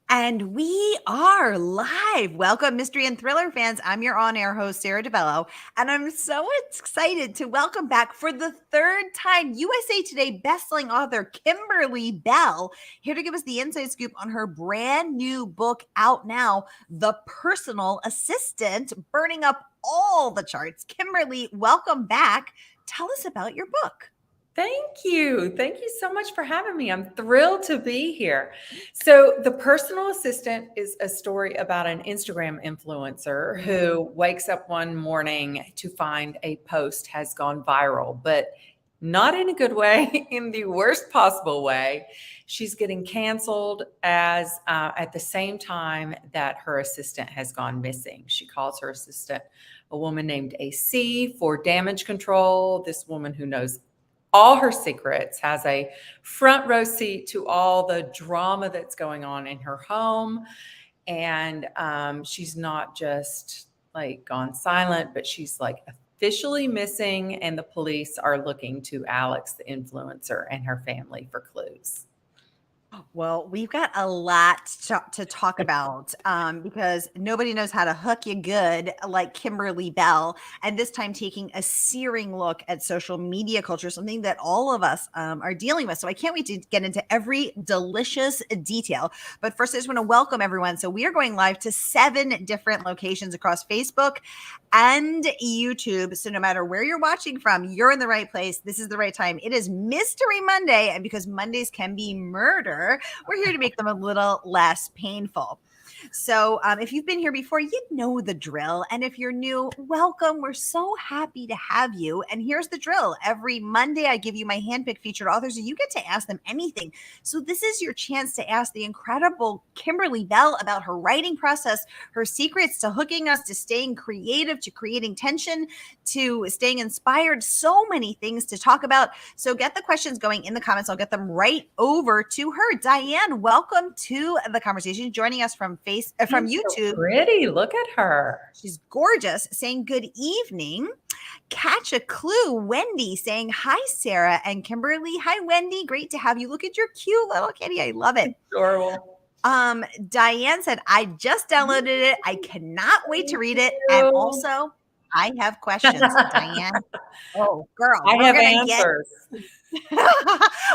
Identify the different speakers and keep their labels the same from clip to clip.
Speaker 1: And we are live. Welcome, mystery and thriller fans. I'm your on-air host, Sara DiVello, and I'm so excited to welcome back for the third time USA Today bestselling author Kimberly Belle, here to give us the inside scoop on her brand new book out now, The Personal Assistant, burning up all the charts. Kimberly, welcome back. Tell us about your book.
Speaker 2: Thank you. Thank you so much for having me. I'm thrilled to be here. So, The Personal Assistant is a story about an Instagram influencer who wakes up one morning to find a post has gone viral, but not in a good way, in the worst possible way. She's getting canceled as at the same time that her assistant has gone missing. She calls her assistant a woman named AC for damage control. This woman who knows all her secrets, has a front row seat to all the drama that's going on in her home. And she's not just like gone silent, but she's like officially missing. And the police are looking to Alex, the influencer, and her family for clues.
Speaker 1: Well, we've got a lot to talk about because nobody knows how to hook you good like Kimberly Belle. And this time taking a searing look at social media culture, something that all of us are dealing with. So I can't wait to get into every delicious detail. But first, I just want to welcome everyone. So we are going live to 7 different locations across Facebook and YouTube. So no matter where you're watching from, you're in the right place. This is the right time. It is Mystery Monday. And because Mondays can be murder, we're here to make them a little less painful. So if you've been here before, you know the drill. And if you're new, welcome. We're so happy to have you. And here's the drill. Every Monday, I give you my handpicked featured authors, and you get to ask them anything. So this is your chance to ask the incredible Kimberly Belle about her writing process, her secrets to hooking us, to staying creative, to creating tension, to staying inspired. So many things to talk about. So get the questions going in the comments. I'll get them right over to her. Diane, welcome to the conversation. Joining us from YouTube.
Speaker 2: So pretty. Look at her.
Speaker 1: She's gorgeous, saying good evening. Catch a clue. Wendy saying hi, Sara and Kimberly. Hi, Wendy. Great to have you. Look at your cute little kitty. I love it.
Speaker 2: Adorable.
Speaker 1: Diane said, I just downloaded it. I cannot wait to read it. And also, I have questions, Diane. Oh, girl.
Speaker 2: I have answers.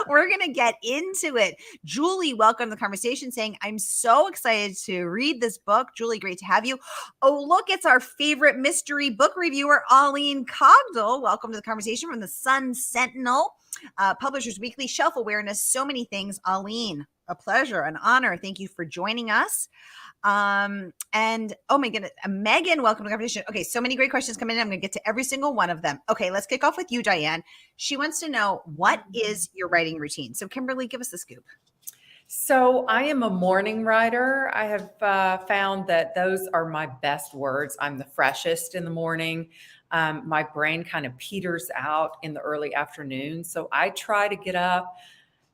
Speaker 1: We're going to get into it. Julie, welcome to the conversation, saying, I'm so excited to read this book. Julie, great to have you. Oh, look, it's our favorite mystery book reviewer, Aline Cogdell. Welcome to the conversation from the Sun Sentinel, Publishers Weekly, Shelf Awareness, so many things. Aline, a pleasure, an honor. Thank you for joining us. And oh my goodness, Megan, welcome to the conversation. Okay, so many great questions coming in. I'm going to get to every single one of them. Okay, let's kick off with you, Diane. She wants to know, what is your writing routine? So Kimberly, give us the scoop.
Speaker 2: So I am a morning writer. I have found that those are my best words. I'm the freshest in the morning. My brain kind of peters out in the early afternoon. So I try to get up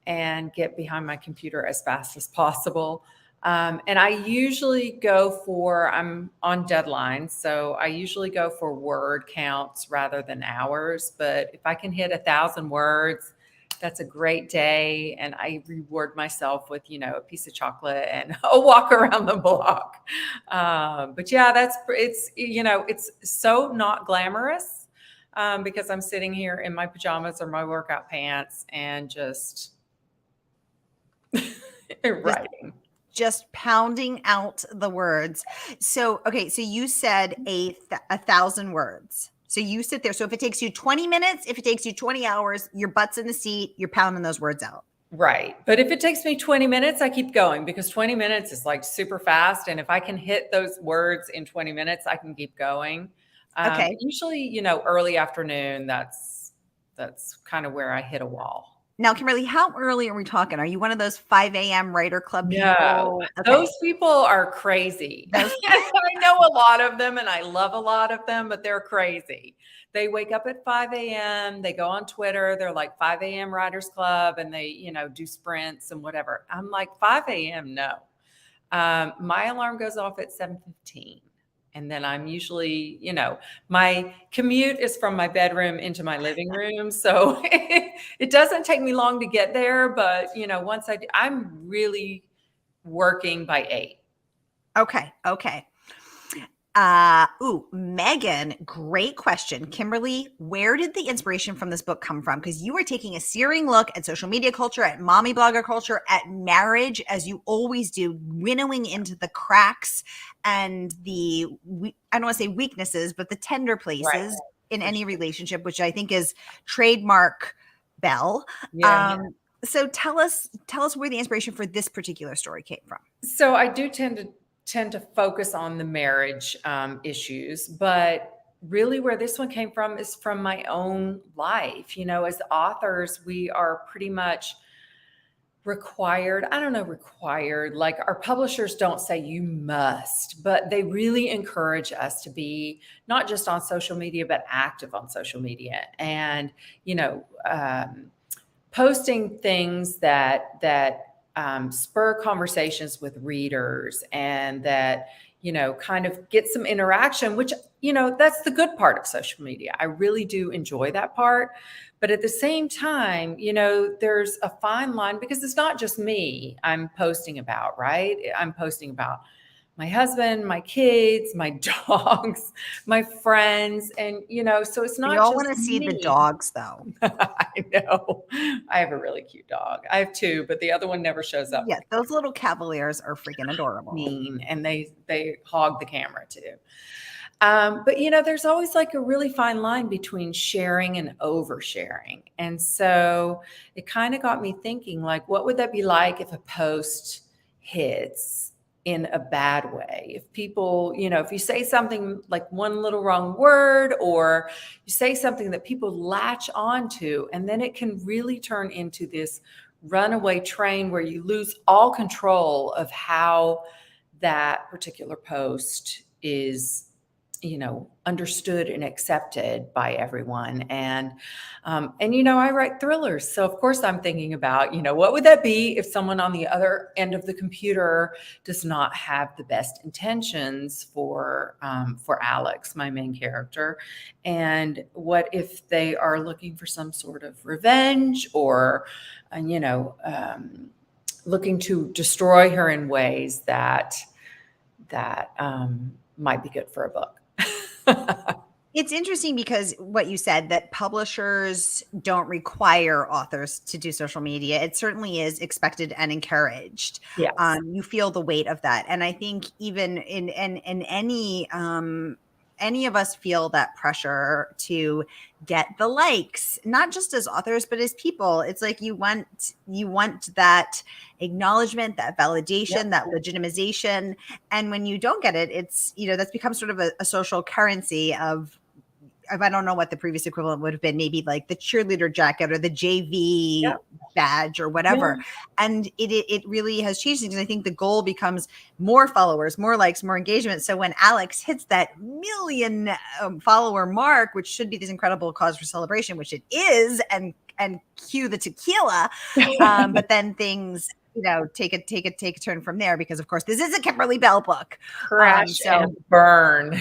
Speaker 2: and get behind my computer as fast as possible. And I usually I'm on deadline. So I usually go for word counts rather than hours. But if I can hit 1,000 words, that's a great day. And I reward myself with, a piece of chocolate and a walk around the block. But yeah, it's so not glamorous because I'm sitting here in my pajamas or my workout pants and just writing.
Speaker 1: Just pounding out the words. So, okay. So you said 1,000 words. So you sit there. So if it takes you 20 minutes, if it takes you 20 hours, your butt's in the seat, you're pounding those words out.
Speaker 2: Right. But if it takes me 20 minutes, I keep going because 20 minutes is like super fast. And if I can hit those words in 20 minutes, I can keep going.
Speaker 1: Okay.
Speaker 2: Usually, early afternoon, that's kind of where I hit a wall.
Speaker 1: Now, Kimberly, how early are we talking? Are you one of those 5 a.m. writer club people?
Speaker 2: No, those people are crazy. I know a lot of them and I love a lot of them, but they're crazy. They wake up at 5 a.m. They go on Twitter. They're like 5 a.m. Writers Club and they, do sprints and whatever. I'm like 5 a.m. No. My alarm goes off at 7:15. And then I'm usually, my commute is from my bedroom into my living room. So it doesn't take me long to get there. But, once I'm really working by 8.
Speaker 1: Okay. Okay. Megan, great question. Kimberly, where did the inspiration from this book come from? Because you were taking a searing look at social media culture, at mommy blogger culture, at marriage, as you always do, winnowing into the cracks and the, I don't want to say weaknesses, but the tender places in any relationship, which I think is trademark Belle.
Speaker 2: Yeah.
Speaker 1: So tell us where the inspiration for this particular story came from.
Speaker 2: So I do tend to focus on the marriage issues, but really where this one came from is from my own life. As authors, we are pretty much required, like our publishers don't say you must, but they really encourage us to be not just on social media, but active on social media. And, posting things that spur conversations with readers and that, kind of get some interaction, which, that's the good part of social media. I really do enjoy that part. But at the same time, there's a fine line because it's not just me I'm posting about, right? I'm posting about my husband, my kids, my dogs, my friends. And, so it's not
Speaker 1: We all
Speaker 2: just
Speaker 1: want to see
Speaker 2: me.
Speaker 1: the dogs, though.
Speaker 2: I know. I have a really cute dog. I have 2, but the other one never shows up.
Speaker 1: Yeah, those little cavaliers are freaking adorable.
Speaker 2: Mean, and they hog the camera too. But there's always like a really fine line between sharing and oversharing. And so it kind of got me thinking, like, what would that be like if a post hits in a bad way? If people, if you say something like one little wrong word, or you say something that people latch onto, and then it can really turn into this runaway train where you lose all control of how that particular post is understood and accepted by everyone. And I write thrillers. So of course I'm thinking about, what would that be if someone on the other end of the computer does not have the best intentions for Alex, my main character? And what if they are looking for some sort of revenge or, looking to destroy her in ways that might be good for a book.
Speaker 1: It's interesting because what you said, that publishers don't require authors to do social media. It certainly is expected and encouraged.
Speaker 2: Yes.
Speaker 1: You feel the weight of that. And I think even in any of us feel that pressure to get the likes, not just as authors, but as people. It's like you want that acknowledgement, that validation, that legitimization. And when you don't get it, it's, that's become sort of a social currency of, I don't know what the previous equivalent would have been, maybe like the cheerleader jacket or the JV badge or whatever. And it really has changed things. I think the goal becomes more followers, more likes, more engagement. So when Alex hits that 1 million follower mark, which should be this incredible cause for celebration, which it is, and cue the tequila, but then things, take a turn from there, because of course this is a Kimberly Belle book.
Speaker 2: Crash and burn.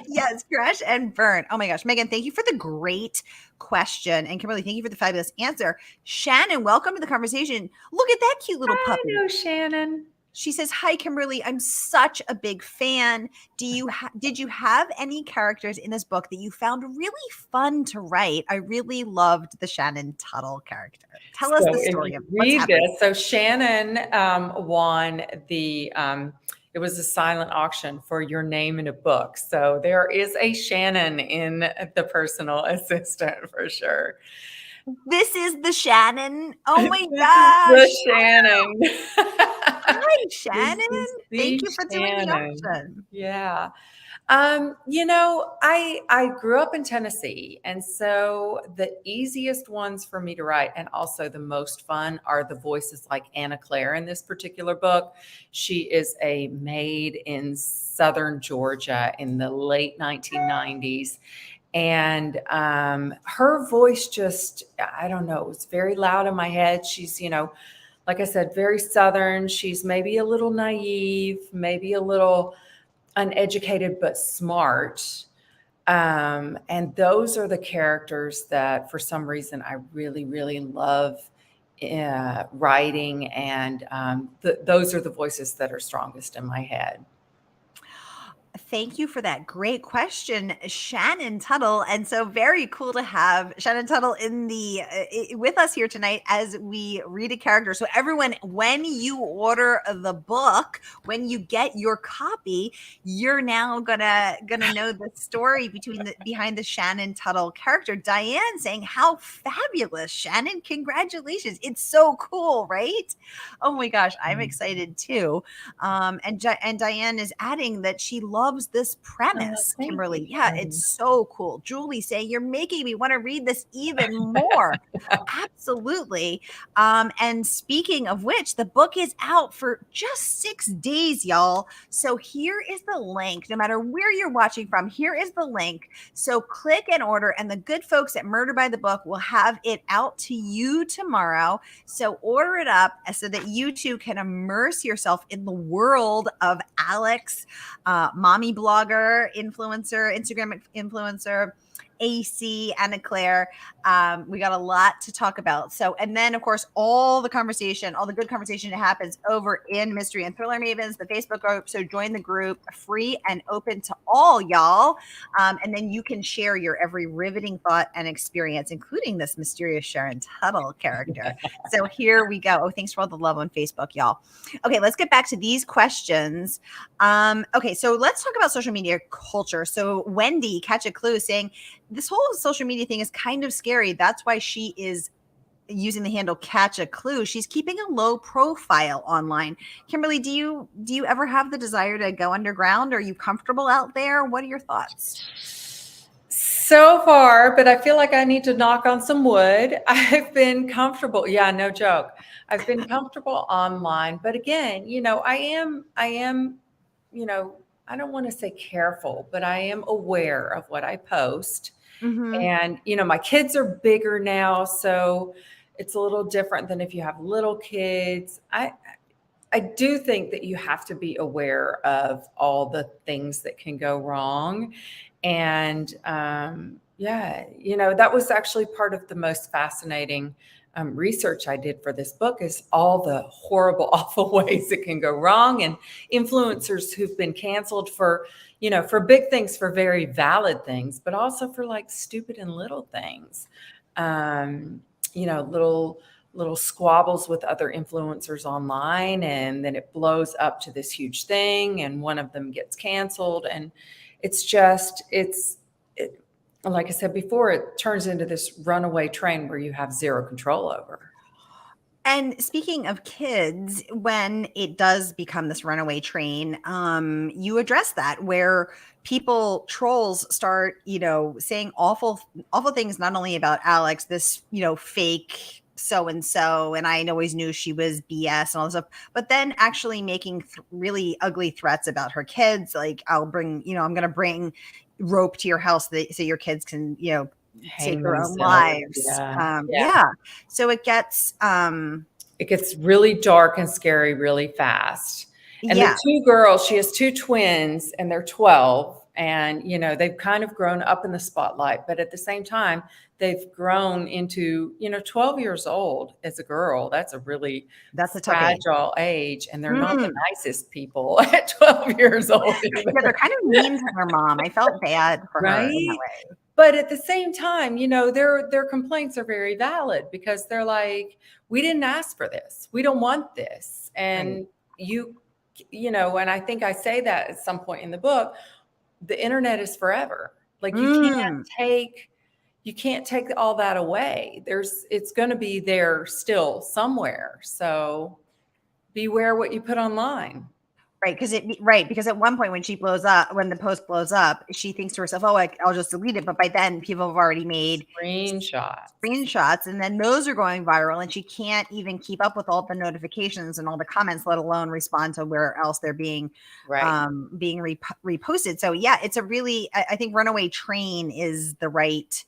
Speaker 1: Yes, crash and burn. Oh my gosh, Megan, thank you for the great question. And Kimberly, thank you for the fabulous answer. Shannon, welcome to the conversation. Look at that cute little puppy.
Speaker 2: I know, Shannon.
Speaker 1: She says, "Hi, Kimberly. I'm such a big fan. Did you have any characters in this book that you found really fun to write? I really loved the Shannon Tuttle character. Tell us the story of what's happening."
Speaker 2: So Shannon won the it was a silent auction for your name in a book. So there is a Shannon in the personal assistant for sure.
Speaker 1: This is the Shannon. Oh my gosh.
Speaker 2: The Shannon.
Speaker 1: Hi, Shannon. Thank you for doing the auction.
Speaker 2: Yeah. I grew up in Tennessee, and so the easiest ones for me to write and also the most fun are the voices like Anna Claire in this particular book. She is a maid in Southern Georgia in the late 1990s. And her voice just, I don't know, it was very loud in my head. She's, like I said, very Southern. She's maybe a little naive, maybe a little uneducated, but smart. And those are the characters that for some reason I really, really love writing, and those are the voices that are strongest in my head.
Speaker 1: Thank you for that great question, Shannon Tuttle. And so very cool to have Shannon Tuttle in the with us here tonight as we read a character. So everyone, when you order the book, when you get your copy, you're now gonna know the story behind the Shannon Tuttle character. Diane saying, "How fabulous, Shannon! Congratulations! It's so cool, right?" Oh my gosh, I'm excited too. And Diane is adding that she loves this premise,
Speaker 2: Thank
Speaker 1: Kimberly.
Speaker 2: you.
Speaker 1: Yeah, it's so cool. Julie saying, "You're making me want to read this even more." Absolutely. And speaking of which, the book is out for just 6 days, y'all. So here is the link. No matter where you're watching from, here is the link. So click and order, and the good folks at Murder by the Book will have it out to you tomorrow. So order it up so that you too can immerse yourself in the world of Alex, mommy blogger, influencer, Instagram influencer, AC, Anna Claire. We got a lot to talk about. So, and then of course, all the good conversation happens over in Mystery and Thriller Mavens, the Facebook group. So join the group, free and open to all, y'all. And then you can share your every riveting thought and experience, including this mysterious Sharon Tuttle character. So here we go. Oh, thanks for all the love on Facebook, y'all. Okay, let's get back to these questions. Okay, so let's talk about social media culture. So Wendy, Catch a Clue, saying this whole social media thing is kind of scary. That's why she is using the handle Catch a Clue. She's keeping a low profile online. Kimberly, do you ever have the desire to go underground? Are you comfortable out there? What are your thoughts?
Speaker 2: So far, but I feel like I need to knock on some wood. I've been comfortable. Yeah, no joke. I've been comfortable online, but again, I am, I don't want to say careful, but I am aware of what I post.
Speaker 1: Mm-hmm.
Speaker 2: And, my kids are bigger now, so it's a little different than if you have little kids. I do think that you have to be aware of all the things that can go wrong. And that was actually part of the most fascinating research I did for this book, is all the horrible, awful ways it can go wrong, and influencers who've been canceled for big things, for very valid things, but also for like stupid and little things. Little squabbles with other influencers online, and then it blows up to this huge thing, and one of them gets canceled, and it's just like I said before, it turns into this runaway train where you have zero control over.
Speaker 1: And speaking of kids, when it does become this runaway train, you address that, where trolls start, saying awful things, not only about Alex, this, fake so-and-so, and I always knew she was BS and all this stuff, but then actually making really ugly threats about her kids. Like, I'm going to bring rope to your house so your kids can, take their own lives. Yeah. So it gets
Speaker 2: really dark and scary really fast. And the two girls, she has two twins, and they're 12, and they've kind of grown up in the spotlight, but at the same time they've grown into 12 years old as a girl. That's a fragile age, and they're not the nicest people at 12 years old.
Speaker 1: Yeah, they're kind of mean to their mom. I felt bad for her in that way.
Speaker 2: But at the same time, their complaints are very valid, because they're like, we didn't ask for this. We don't want this. And and I think I say that at some point in the book, the internet is forever. Like, you can't take all that away. It's going to be there still somewhere. So beware what you put online.
Speaker 1: Right, because at one point when the post blows up, she thinks to herself, "Oh, I'll just delete it." But by then, people have already made screenshots, and then those are going viral, and she can't even keep up with all the notifications and all the comments, let alone respond to where else they're being reposted. So yeah, it's a really, I think, runaway train is the right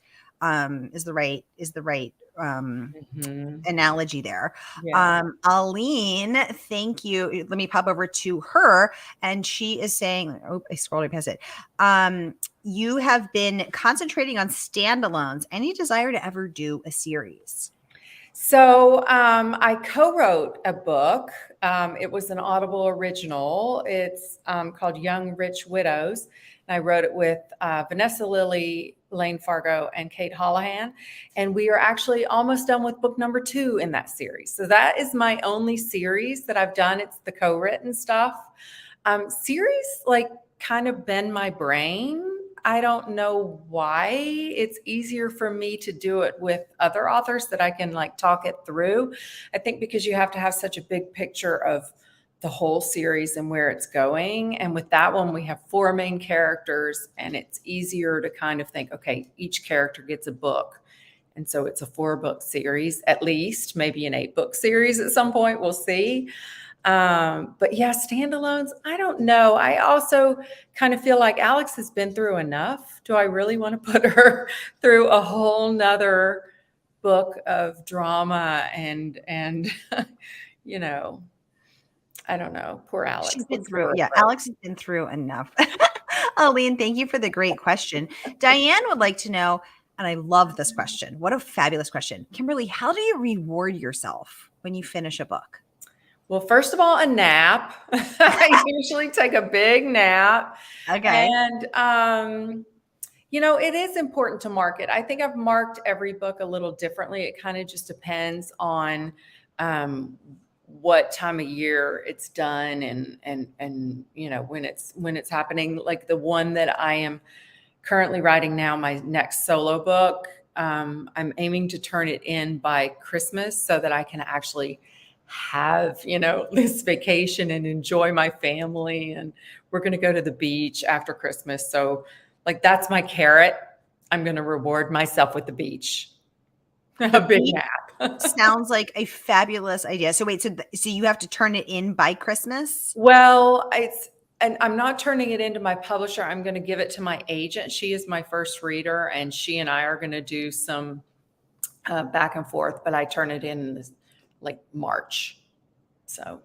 Speaker 1: analogy there. Aline, thank you. Let me pop over to her, and she is saying, I scrolled past it. You have been concentrating on standalones. Any desire to ever do a series?
Speaker 2: So I co-wrote a book. It was an Audible original. It's called Young Rich Widows. And I wrote it with Vanessa Lilly, Lane Fargo, and Kate Hollahan. And we are actually almost done with book number 2 in that series. So that is my only series that I've done. It's the co-written stuff. Series like kind of bend my brain. I don't know why. It's easier for me to do it with other authors that I can like talk it through. I think because you have to have such a big picture of the whole series and where it's going. And with that one, we have 4 main characters, and it's easier to kind of think, okay, each character gets a book. And so it's a 4-book series, at least, maybe an 8-book series at some point. We'll see. But yeah, standalones, I don't know. I also kind of feel like Alex has been through enough. Do I really want to put her through a whole nother book of drama and you know, I don't know. Poor Alex.
Speaker 1: She's been through, yeah, Alex has been through enough. Aline, thank you for the great question. Diane would like to know, and I love this question. What a fabulous question. Kimberly, how do you reward yourself when you finish a book?
Speaker 2: Well, first of all, a nap. I usually take a big nap.
Speaker 1: Okay.
Speaker 2: And, it is important to mark it. I think I've marked every book a little differently. It kind of just depends on what time of year it's done and when it's happening. Like the one that I am currently writing now, my next solo book, I'm aiming to turn it in by Christmas so that I can actually have, this vacation and enjoy my family. And we're going to go to the beach after Christmas. So like, that's my carrot. I'm going to reward myself with the beach. A big nap.
Speaker 1: Sounds like a fabulous idea. So wait, so you have to turn it in by Christmas?
Speaker 2: Well, and I'm not turning it into my publisher. I'm going to give it to my agent. She is my first reader, and she and I are going to do some back and forth, but I turn it in like March. So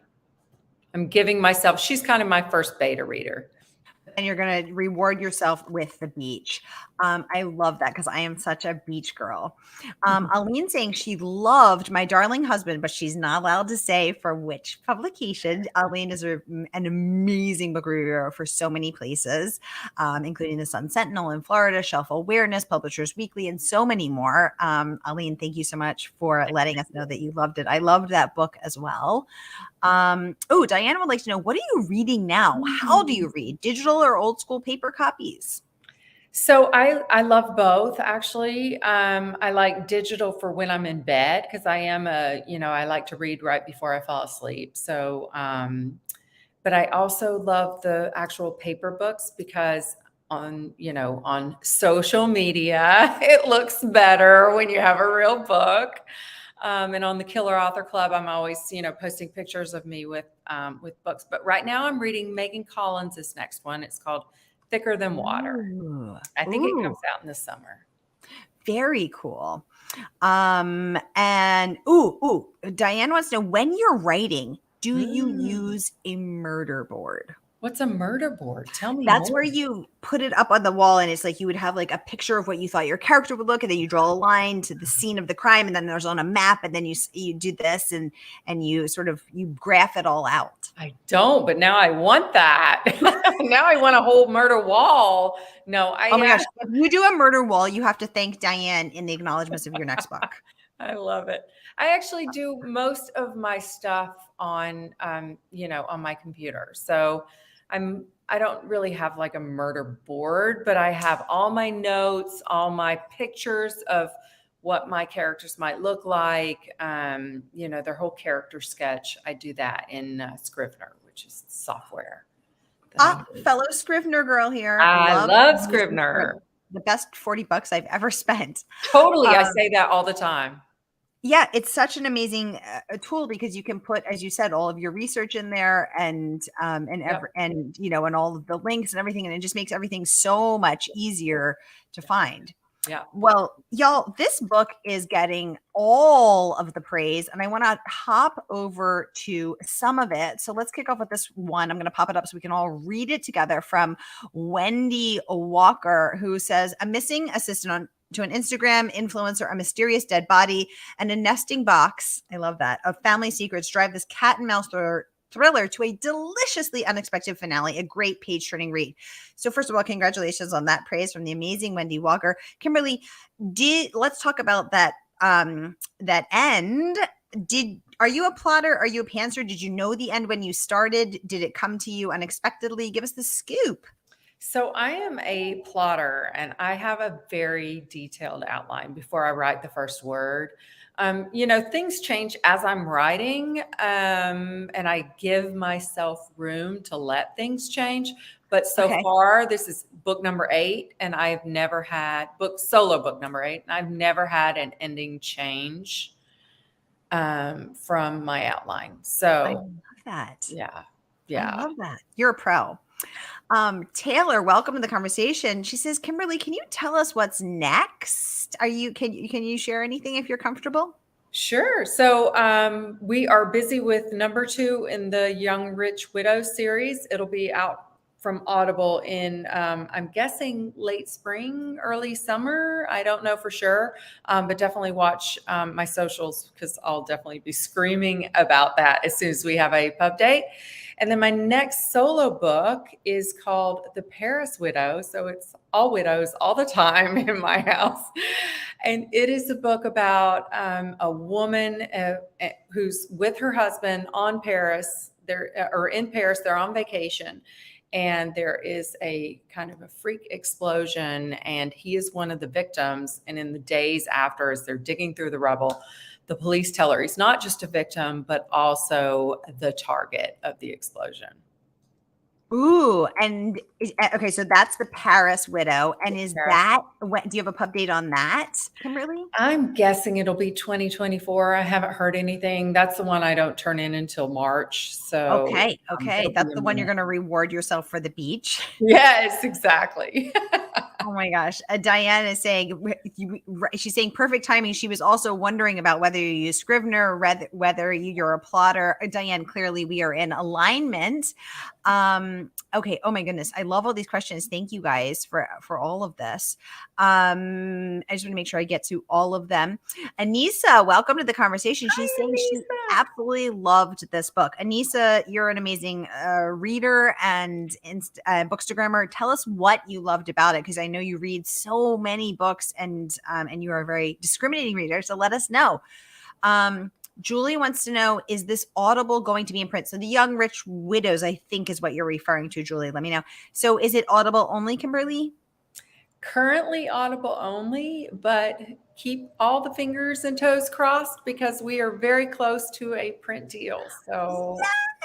Speaker 2: I'm giving myself, she's kind of my first beta reader.
Speaker 1: And you're going to reward yourself with the beach. I love that because I am such a beach girl. Aline saying she loved My Darling Husband, but she's not allowed to say for which publication. Aline is an amazing book reviewer for so many places, including the Sun Sentinel in Florida, Shelf Awareness, Publishers Weekly, and so many more. Aline, thank you so much for letting us know that you loved it. I loved that book as well. Diana would like to know, what are you reading now? How do you read? Digital or old school paper copies?
Speaker 2: So I love both, actually. I like digital for when I'm in bed because I am I like to read right before I fall asleep. So, but I also love the actual paper books because on social media, it looks better when you have a real book. And on the Killer Author Club, I'm always, posting pictures of me with books. But right now I'm reading Megan Collins' next one. It's called Thicker Than Water.
Speaker 1: Ooh.
Speaker 2: I think it comes out in the summer.
Speaker 1: Very cool. And Diane wants to know, when you're writing, do you use a murder board?
Speaker 2: What's a murder board? Tell me
Speaker 1: That's
Speaker 2: more.
Speaker 1: where you put it up on the wall, and it's like you would have like a picture of what you thought your character would look, and then you draw a line to the scene of the crime, and then there's on a map, and then you do this, and you sort of you graph it all out.
Speaker 2: I don't, but now I want that. Now I want a whole murder wall. No,
Speaker 1: oh my gosh! If you do a murder wall, you have to thank Diane in the acknowledgments of your next book.
Speaker 2: I love it. I actually do most of my stuff on, on my computer. So I don't really have like a murder board, but I have all my notes, all my pictures of what my characters might look like, their whole character sketch. I do that in Scrivener, which is software.
Speaker 1: Fellow Scrivener girl here.
Speaker 2: I love Scrivener.
Speaker 1: The best $40 I've ever spent.
Speaker 2: Totally. I say that all the time.
Speaker 1: Yeah, it's such an amazing tool because you can put, as you said, all of your research in there and all of the links and everything, and it just makes everything so much easier to find.
Speaker 2: Yeah.
Speaker 1: Well, y'all, this book is getting all of the praise, and I want to hop over to some of it. So let's kick off with this one. I'm going to pop it up so we can all read it together from Wendy Walker, who says, a missing assistant on to an Instagram influencer, a mysterious dead body, and a nesting box, I love that, of family secrets drive this cat and mouse thriller to a deliciously unexpected finale, a great page-turning read. So first of all, congratulations on that praise from the amazing Wendy Walker. Kimberly, let's talk about that that end. Are you a plotter? Are you a pantser? Did you know the end when you started? Did it come to you unexpectedly? Give us the scoop.
Speaker 2: So I am a plotter, and I have a very detailed outline before I write the first word. Things change as I'm writing, and I give myself room to let things change. But so far, this is book number 8, and I've never had solo book number 8, and I've never had an ending change from my outline. So
Speaker 1: I love that.
Speaker 2: Yeah.
Speaker 1: I love that. You're a pro. Taylor, welcome to the conversation. She says, Kimberly, can you tell us what's next? Can you share anything if you're comfortable?
Speaker 2: Sure. So we are busy with number 2 in the Young Rich Widow series. It'll be out from Audible in, I'm guessing late spring, early summer. I don't know for sure, but definitely watch my socials because I'll definitely be screaming about that as soon as we have a pub date. And then my next solo book is called The Paris Widow. So it's all widows all the time in my house. And it is a book about a woman who's with her husband on Paris. They're in Paris, they're on vacation. And there is a kind of a freak explosion, and he is one of the victims. And in the days after, as they're digging through the rubble, the police tell her he's not just a victim, but also the target of the explosion.
Speaker 1: Ooh, and okay, so that's The Paris Widow. And do you have a pub date on that, Kimberly?
Speaker 2: I'm guessing it'll be 2024. I haven't heard anything. That's the one I don't turn in until March. So
Speaker 1: okay. That's the one you're going to reward yourself for the beach.
Speaker 2: Yes, exactly.
Speaker 1: Oh my gosh. Diane is saying, she's saying perfect timing. She was also wondering about whether you use Scrivener or whether you're a plotter. Diane, clearly we are in alignment. Okay. Oh my goodness. I love all these questions. Thank you guys for all of this. I just want to make sure I get to all of them. Anissa, welcome to the conversation. She's saying she absolutely loved this book. Anissa, you're an amazing reader and bookstagrammer. Tell us what you loved about it, because I know you read so many books and you are a very discriminating reader. So let us know. Julie wants to know, is this Audible going to be in print? So the Young Rich Widows, I think, is what you're referring to, Julie. Let me know. So is it Audible only, Kimberly?
Speaker 2: Currently Audible only, but keep all the fingers and toes crossed because we are very close to a print deal. So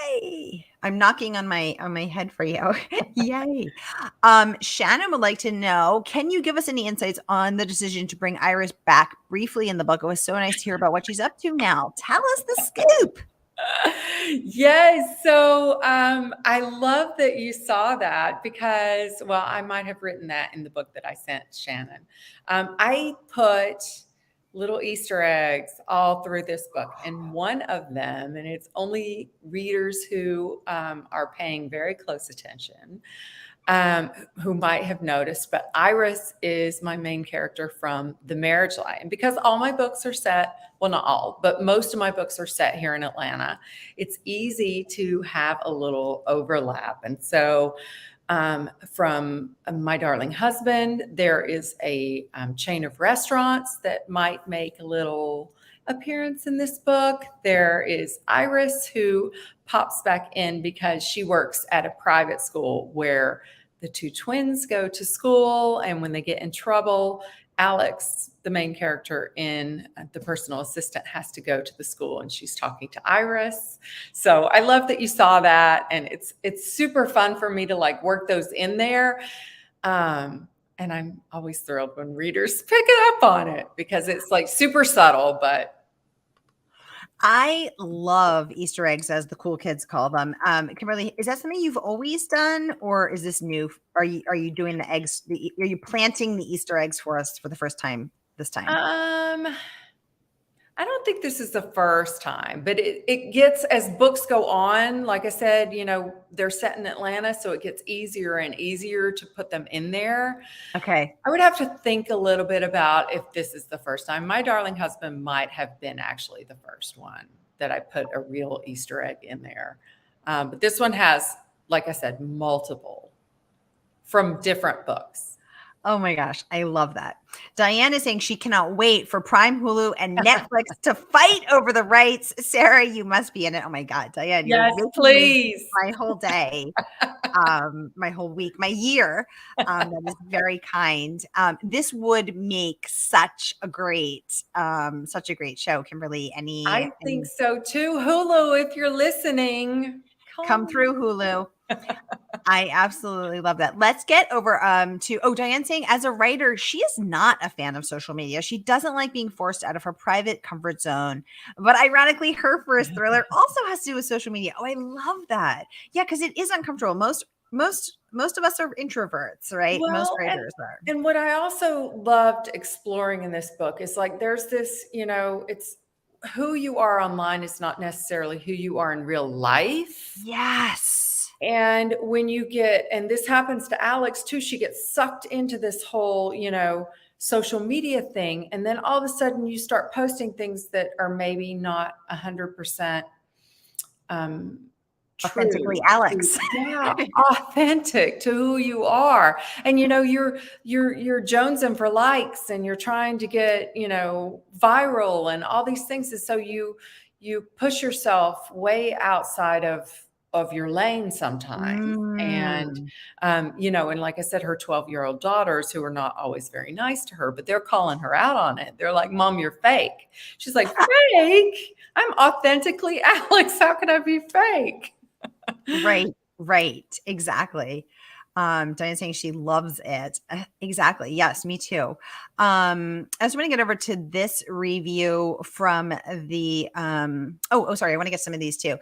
Speaker 1: yay! I'm knocking on my head for you. Yay. Shannon would like to know, can you give us any insights on the decision to bring Iris back briefly in the book? It was so nice to hear about what she's up to now. Tell us the scoop.
Speaker 2: Yes. So I love that you saw that because, well, I might have written that in the book that I sent Shannon. I put little Easter eggs all through this book, and one of them, and it's only readers who are paying very close attention, who might have noticed, but Iris is my main character from The Marriage Lie. And because all my books are set, well, not all, but most of my books are set here in Atlanta, it's easy to have a little overlap. And so from My Darling Husband, there is a chain of restaurants that might make a little appearance in this book. There is Iris, who pops back in because she works at a private school where the two twins go to school. And when they get in trouble, Alex, the main character in The Personal Assistant, has to go to the school, and she's talking to Iris. So I love that you saw that. And it's super fun for me to like work those in there. And I'm always thrilled when readers pick it up on it because it's like super subtle, but
Speaker 1: I love Easter eggs, as the cool kids call them. Kimberly, is that something you've always done, or is this new? Are you doing the eggs? Are you planting the Easter eggs for us for the first time this time?
Speaker 2: I don't think this is the first time, but it gets, as books go on, like I said, they're set in Atlanta, so it gets easier and easier to put them in there.
Speaker 1: Okay.
Speaker 2: I would have to think a little bit about if this is the first time. My Darling Husband might have been actually the first one that I put a real Easter egg in there. But this one has, like I said, multiple from different books.
Speaker 1: Oh my gosh, I love that. Diane is saying she cannot wait for Prime, Hulu, and Netflix to fight over the rights. Sara, you must be in it. Oh my God, Diane, you're
Speaker 2: Yes,
Speaker 1: making
Speaker 2: please.
Speaker 1: my whole day, my whole week, my year. That is very kind. This would make such a great show, Kimberly.
Speaker 2: I think so too. Hulu, if you're listening,
Speaker 1: come through, Hulu. I absolutely love that. Let's get over to Diane saying, as a writer, she is not a fan of social media. She doesn't like being forced out of her private comfort zone. But ironically, her first thriller also has to do with social media. Oh, I love that. Yeah, because it is uncomfortable. Most of us are introverts, right? Most writers are.
Speaker 2: And what I also loved exploring in this book is like there's this, it's who you are online is not necessarily who you are in real life.
Speaker 1: Yes.
Speaker 2: And when you and this happens to Alex too, she gets sucked into this whole, social media thing. And then all of a sudden you start posting things that are maybe not 100%
Speaker 1: authentically Alex.
Speaker 2: Yeah, authentic to who you are. And you're jonesing for likes and you're trying to get, viral and all these things. And so you push yourself way outside of your lane sometimes. And and like I said, her 12-year-old daughters, who are not always very nice to her, but they're calling her out on it. They're like, Mom, you're fake. She's like, fake? I'm authentically Alex. How can I be fake?
Speaker 1: Right. Exactly. Diane's saying she loves it. Exactly. Yes, me too. I just want to get over to this review from the, sorry. I want to get some of these too.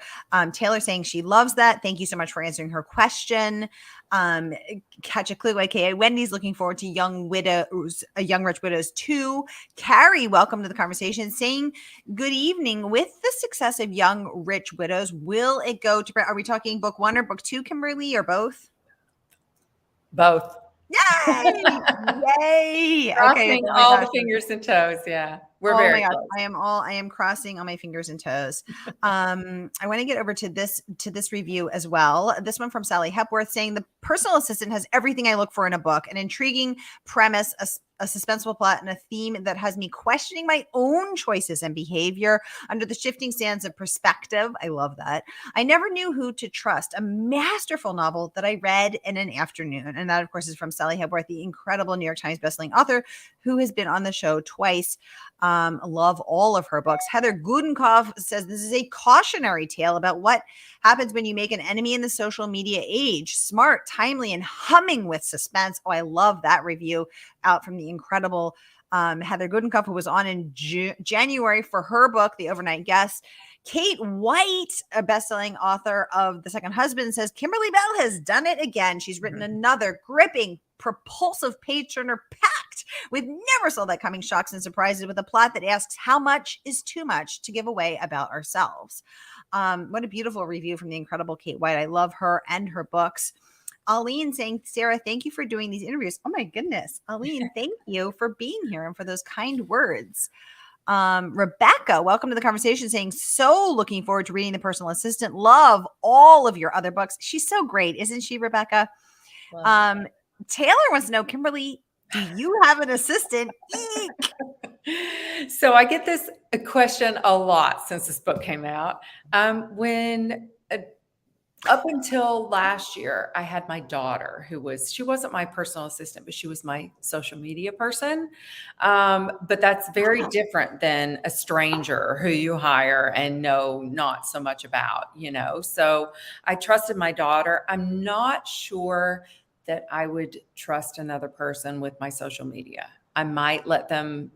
Speaker 1: Taylor saying she loves that. Thank you so much for answering her question. Catch a clue, aka Wendy's looking forward to Young Rich Widows 2. Carrie, welcome to the conversation, saying good evening. With the success of Young Rich Widows, will it go to, are we talking book 1 or book 2, Kimberly, or both?
Speaker 2: Both.
Speaker 1: Yay! Yay!
Speaker 2: Crossing all the fingers and toes. Yeah. We're very close.
Speaker 1: I am crossing all my fingers and toes. I want to get over to this review as well. This one from Sally Hepworth saying the personal assistant has everything I look for in a book: an intriguing premise, a suspenseful plot, and a theme that has me questioning my own choices and behavior under the shifting sands of perspective. I love that. I never knew who to trust. A masterful novel that I read in an afternoon. And that, of course, is from Sally Hepworth, the incredible New York Times bestselling author who has been on the show twice. Love all of her books. Heather Gudenkopf says this is a cautionary tale about what happens when you make an enemy in the social media age. Smart, timely, and humming with suspense. Oh, I love that review out from the incredible Heather Gudenkopf, who was on in January for her book, The Overnight Guest. Kate White, a best-selling author of The Second Husband, says Kimberly Belle has done it again. She's written another gripping, propulsive page-turner packed with never saw that coming shocks and surprises, with a plot that asks how much is too much to give away about ourselves. What a beautiful review from the incredible Kate White. I love her and her books. Aline saying, Sara, thank you for doing these interviews. Oh my goodness. Aline, thank you for being here and for those kind words. Rebecca, welcome to the conversation, saying so looking forward to reading The Personal Assistant. Love all of your other books. She's so great, isn't she, Rebecca? Taylor wants to know, Kimberly, do you have an assistant? Eek.
Speaker 2: So I get this question a lot since this book came out. Up until last year, I had my daughter she wasn't my personal assistant, but she was my social media person. But that's very different than a stranger who you hire and know not so much about, So I trusted my daughter. I'm not sure that I would trust another person with my social media. I might let them,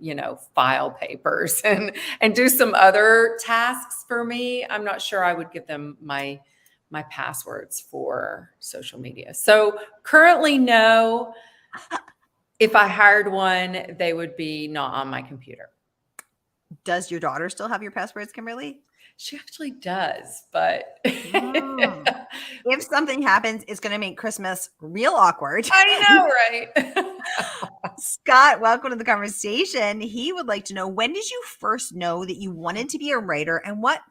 Speaker 2: file papers and do some other tasks for me. I'm not sure I would give them my passwords for social media. So currently, no. If I hired one, they would be not on my computer.
Speaker 1: Does your daughter still have your passwords, Kimberly?
Speaker 2: She actually does, but
Speaker 1: Mm. If something happens, it's going to make Christmas real awkward.
Speaker 2: I know, right?
Speaker 1: Scott, welcome to the conversation. He would like to know, when did you first know that you wanted to be a writer, and what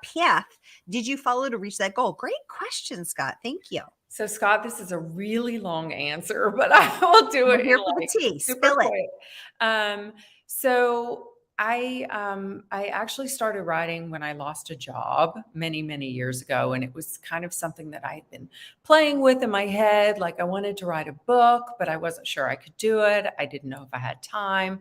Speaker 1: path did you follow to reach that goal? Great question, Scott. Thank you.
Speaker 2: So, Scott, this is a really long answer, but I will do
Speaker 1: We're
Speaker 2: it
Speaker 1: here
Speaker 2: in
Speaker 1: for the
Speaker 2: like
Speaker 1: tea.
Speaker 2: super
Speaker 1: Spill it.
Speaker 2: quick. So I actually started writing when I lost a job many, many years ago, and it was kind of something that I had been playing with in my head. Like I wanted to write a book, but I wasn't sure I could do it. I didn't know if I had time.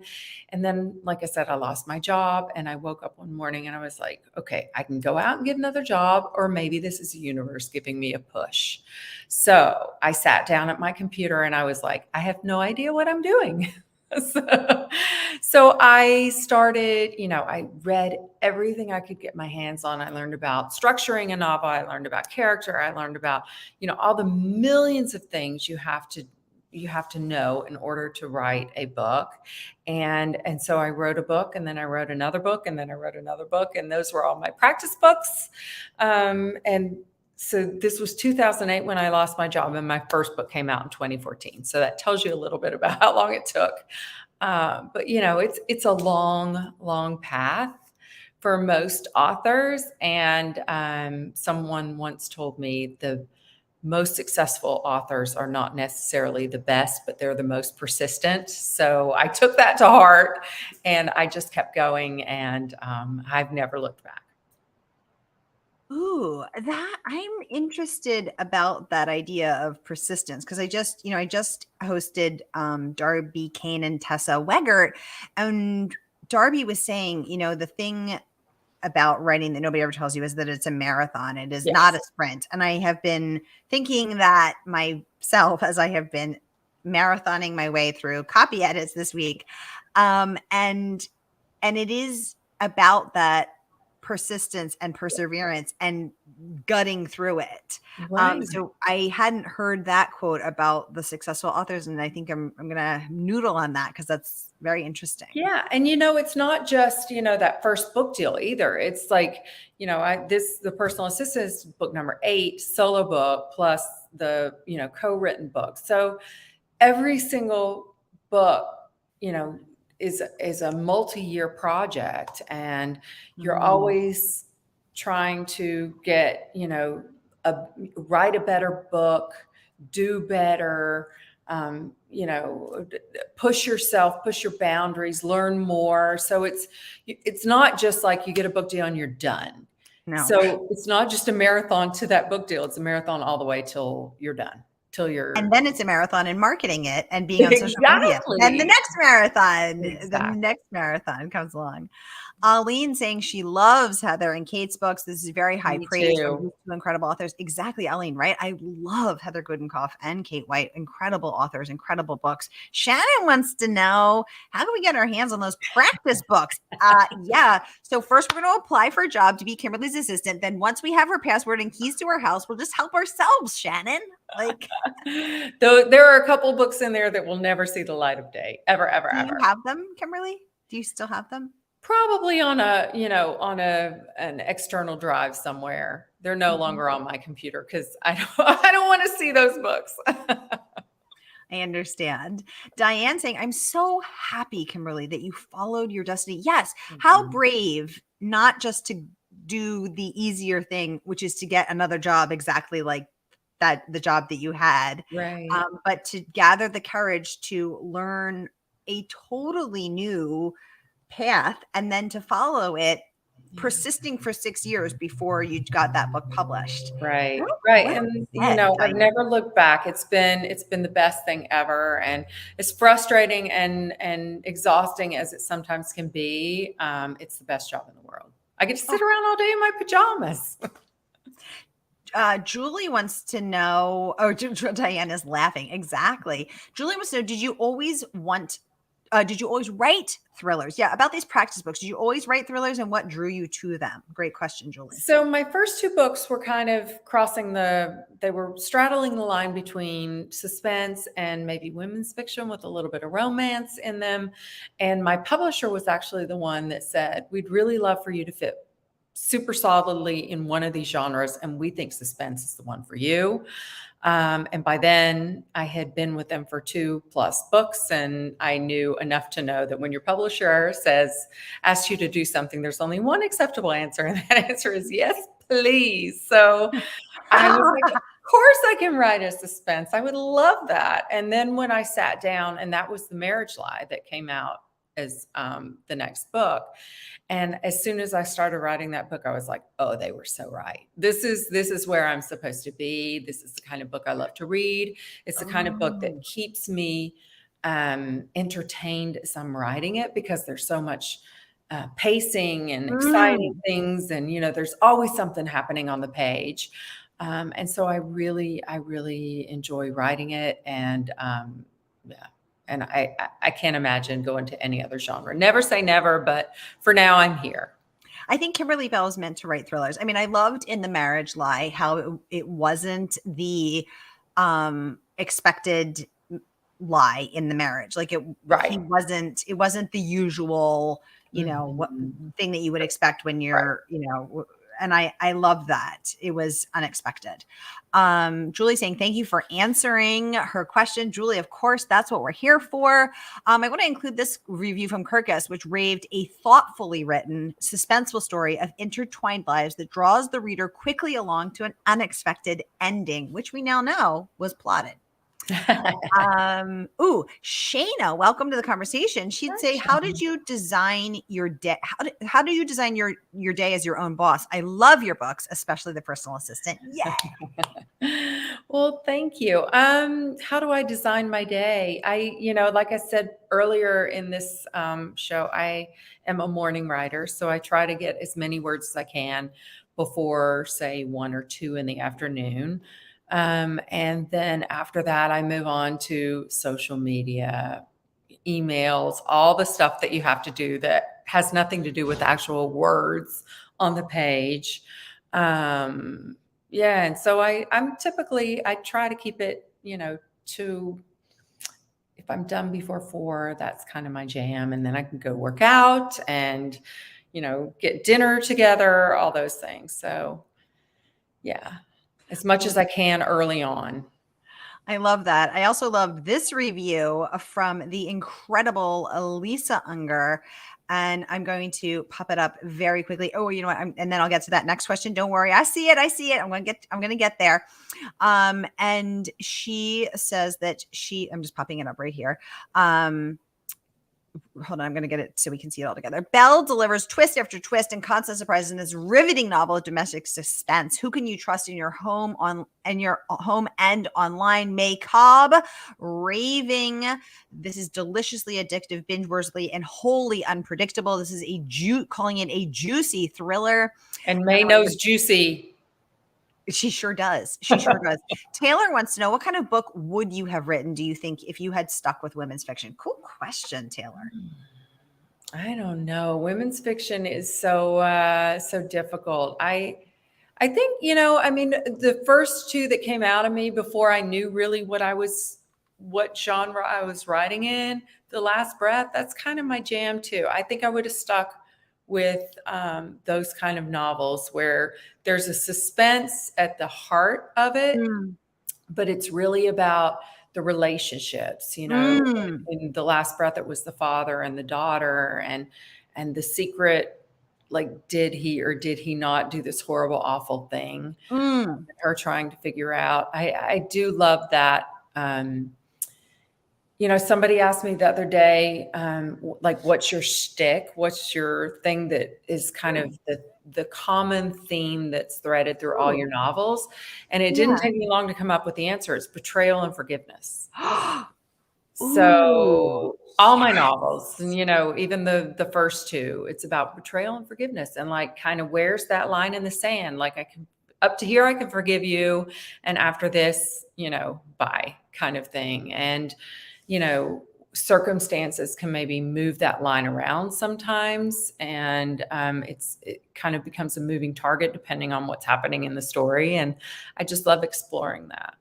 Speaker 2: And then, like I said, I lost my job, and I woke up one morning and I was like, okay, I can go out and get another job, or maybe this is the universe giving me a push. So I sat down at my computer and I was like, I have no idea what I'm doing. So I started, I read everything I could get my hands on. I learned about structuring a novel. I learned about character. I learned about, all the millions of things you have to know in order to write a book. And so I wrote a book, and then I wrote another book, and then I wrote another book. And those were all my practice books. And so this was 2008 when I lost my job, and my first book came out in 2014. So that tells you a little bit about how long it took. But it's a long, long path for most authors. And someone once told me the most successful authors are not necessarily the best, but they're the most persistent. So I took that to heart, and I just kept going, and I've never looked back.
Speaker 1: Ooh, I'm interested about that idea of persistence, because I just hosted Darby Kane and Tessa Weggert, and Darby was saying, the thing about writing that nobody ever tells you is that it's a marathon. It is not a sprint. And I have been thinking that myself as I have been marathoning my way through copy edits this week. And it is about that persistence and perseverance and gutting through it.
Speaker 2: Right.
Speaker 1: So I hadn't heard that quote about the successful authors, and I think I'm going to noodle on that because that's very interesting.
Speaker 2: Yeah. And, it's not just, that first book deal either. It's like, the Personal Assistant is book number 8, solo book, plus the, co-written book. So every single book, is a multi-year project, and you're always trying to get, write a better book, do better, push yourself, push your boundaries, learn more. So it's not just like you get a book deal and you're done.
Speaker 1: No.
Speaker 2: So it's not just a marathon to that book deal. It's a marathon all the way till you're done.
Speaker 1: And then it's a marathon in marketing it and being on social media. And the next marathon comes along. Aline saying she loves Heather and Kate's books. This is very high praise from these two incredible authors. Exactly, Aline, right? I love Heather Goodenkoff and Kate White. Incredible authors, incredible books. Shannon wants to know, how can we get our hands on those practice books? Yeah. So first we're going to apply for a job to be Kimberly's assistant. Then once we have her password and keys to her house, we'll just help ourselves, Shannon.
Speaker 2: Though there are a couple books in there that will never see the light of day, ever.
Speaker 1: Do you have them, Kimberly? Do you still have them?
Speaker 2: Probably on an external drive somewhere. They're no longer on my computer because I don't want to see those books.
Speaker 1: I understand. Diane saying, I'm so happy, Kimberly, that you followed your destiny. Yes. How brave, not just to do the easier thing, which is to get another job exactly like that, the job that you had,
Speaker 2: right?
Speaker 1: But to gather the courage to learn a totally new path and then to follow it, persisting for 6 years before you got that book published.
Speaker 2: Right. And I've never looked back. It's been the best thing ever. And as frustrating and exhausting as it sometimes can be, it's the best job in the world. I get to sit around all day in my pajamas.
Speaker 1: Julie wants to know, Diane is laughing. Exactly. Julie wants to know, did you always want did you always write thrillers? Yeah, about these practice books. Did you always write thrillers, and what drew you to them? Great question, Julie.
Speaker 2: So my first two books were kind of they were straddling the line between suspense and maybe women's fiction with a little bit of romance in them. And my publisher was actually the one that said, we'd really love for you to fit super solidly in one of these genres, and we think suspense is the one for you. And by then I had been with them for 2+ books, and I knew enough to know that when your publisher asks you to do something, there's only one acceptable answer. And that answer is yes, please. So I was like, of course I can write a suspense. I would love that. And then when I sat down, and that was The Marriage Lie that came out as the next book. And as soon as I started writing that book, I was like, oh, they were so right. This is where I'm supposed to be. This is the kind of book I love to read. It's the kind of book that keeps me entertained as I'm writing it, because there's so much pacing and exciting things. And, there's always something happening on the page. And so I really enjoy writing it. And yeah. And I can't imagine going to any other genre. Never say never, but for now I'm here.
Speaker 1: I think Kimberly Belle is meant to write thrillers. I mean, I loved in The Marriage Lie how it wasn't the expected lie in the marriage. Like it wasn't the usual, what thing that you would expect when you're, and I love that. It was unexpected. Julie saying, thank you for answering her question. Julie, of course, that's what we're here for. I want to include this review from Kirkus, which raved a thoughtfully written, suspenseful story of intertwined lives that draws the reader quickly along to an unexpected ending, which we now know was plotted. Shayna, welcome to the conversation. She'd say, how did you design your day? How do you design your day as your own boss? I love your books, especially The Personal Assistant. Yeah.
Speaker 2: Well, thank you. How do I design my day? Like I said earlier in this show, I am a morning writer. So I try to get as many words as I can before, say, 1 or 2 in the afternoon. And then after that, I move on to social media, emails, all the stuff that you have to do that has nothing to do with actual words on the page. And so I try to keep it, if I'm done before 4, that's kind of my jam. And then I can go work out and, get dinner together, all those things. So yeah. As much as I can early on.
Speaker 1: I love that. I also love this review from the incredible Lisa Unger, and I'm going to pop it up very quickly. Oh, you know what? And then I'll get to that next question. Don't worry. I see it. I'm going to get there. And she says that I'm just popping it up right here. Hold on, I'm going to get it so we can see it all together. Belle delivers twist after twist and constant surprises in this riveting novel of domestic suspense. Who can you trust in your home and online? May Cobb raving. This is deliciously addictive, binge-worthy, and wholly unpredictable. This is calling it a juicy thriller.
Speaker 2: And May knows juicy.
Speaker 1: She sure does. She sure does. Taylor wants to know, what kind of book would you have written, do you think, if you had stuck with women's fiction? Cool question, Taylor.
Speaker 2: I don't know. Women's fiction is so difficult. I think, the first 2 that came out of me before I knew really what genre I was writing in, The Last Breath, that's kind of my jam too. I think I would have stuck with those kind of novels where there's a suspense at the heart of it, but it's really about the relationships, in The Last Breath, it was the father and the daughter and the secret, like, did he or did he not do this horrible, awful thing? Her trying to figure out. I do love that. Somebody asked me the other day, like, what's your shtick? What's your thing that is kind of the common theme that's threaded through all your novels? And it didn't take me long to come up with the answer. It's betrayal and forgiveness. So all my novels, and, even the first 2, it's about betrayal and forgiveness, and like, kind of, where's that line in the sand? Like, up to here, I can forgive you. And after this, bye, kind of thing. And, circumstances can maybe move that line around sometimes. And it kind of becomes a moving target depending on what's happening in the story. And I just love exploring that.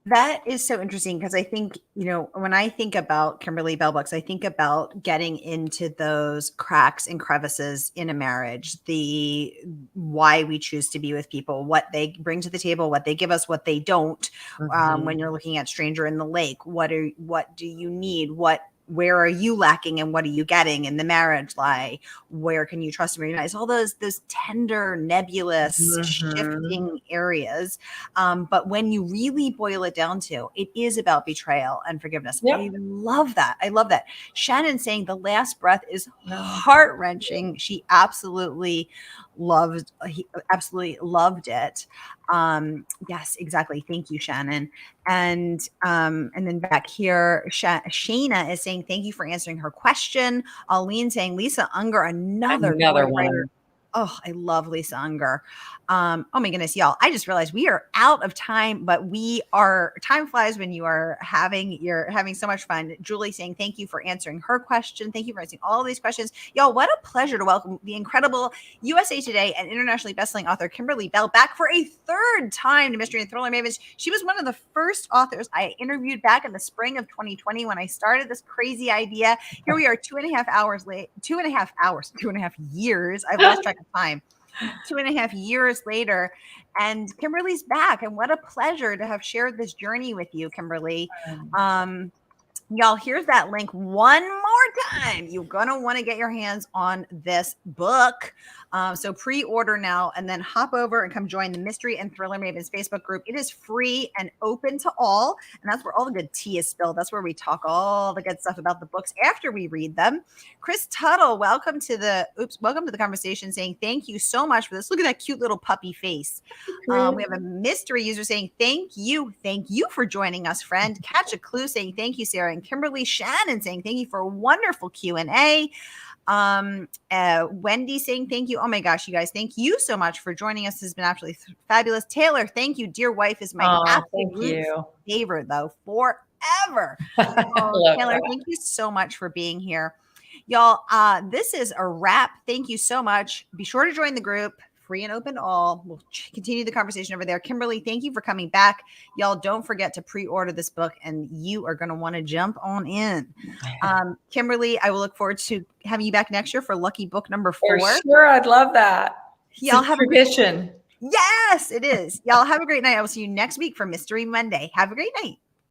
Speaker 1: That is so interesting because I think, when I think about Kimberly Belle books, I think about getting into those cracks and crevices in a marriage, the why we choose to be with people, what they bring to the table, what they give us, what they don't. When you're looking at Stranger in the Lake, what do you need? Where are you lacking and what are you getting in the marriage lie? Where can you trust and recognize all those tender, nebulous, shifting areas. But when you really boil it down to, it is about betrayal and forgiveness.
Speaker 2: Yep.
Speaker 1: I love that. Shannon saying the last breath is heart-wrenching. She absolutely loved it. Yes, exactly. Thank you, Shannon. And then back here, Shayna is saying, thank you for answering her question. Aline saying, Lisa Unger, another great
Speaker 2: one.
Speaker 1: writer. Oh, I love Lisa Unger. Oh my goodness, y'all. I just realized we are out of time, but time flies when you're having so much fun. Julie saying, thank you for answering her question. Thank you for answering all these questions. Y'all, what a pleasure to welcome the incredible USA Today and internationally bestselling author Kimberly Belle back for a third time to Mystery and Thriller Mavens. She was one of the first authors I interviewed back in the spring of 2020 when I started this crazy idea. Here we are 2.5 years. I've lost track of time. 2.5 years later, and Kimberly's back, and what a pleasure to have shared this journey with you, Kimberly. Y'all, here's that link one more time. You're going to want to get your hands on this book. So pre-order now and then hop over and come join the Mystery and Thriller Mavens Facebook group. It is free and open to all. And that's where all the good tea is spilled. That's where we talk all the good stuff about the books after we read them. Chris Tuttle, welcome to the conversation, saying thank you so much for this. Look at that cute little puppy face. We have a mystery user saying thank you for joining us, friend. Catch a Clue saying thank you, Sarah, and Kimberly. Shannon saying thank you for a wonderful Q&A. Wendy saying thank you. Oh my gosh, you guys, thank you so much for joining us. This has been absolutely fabulous. Taylor, thank you. Dear wife is my absolute favorite, though, forever. Taylor, thank you so much for being here. Y'all, this is a wrap. Thank you so much. Be sure to join the group. Free and open to all. We'll continue the conversation over there. Kimberly, thank you for coming back. Y'all, don't forget to pre-order this book, and you are going to want to jump on in. Kimberly, I will look forward to having you back next year for lucky book number 4.
Speaker 2: For sure, I'd love that.
Speaker 1: Y'all have
Speaker 2: tradition.
Speaker 1: Yes, it is. Y'all have a great night. I will see you next week for Mystery Monday. Have a great night.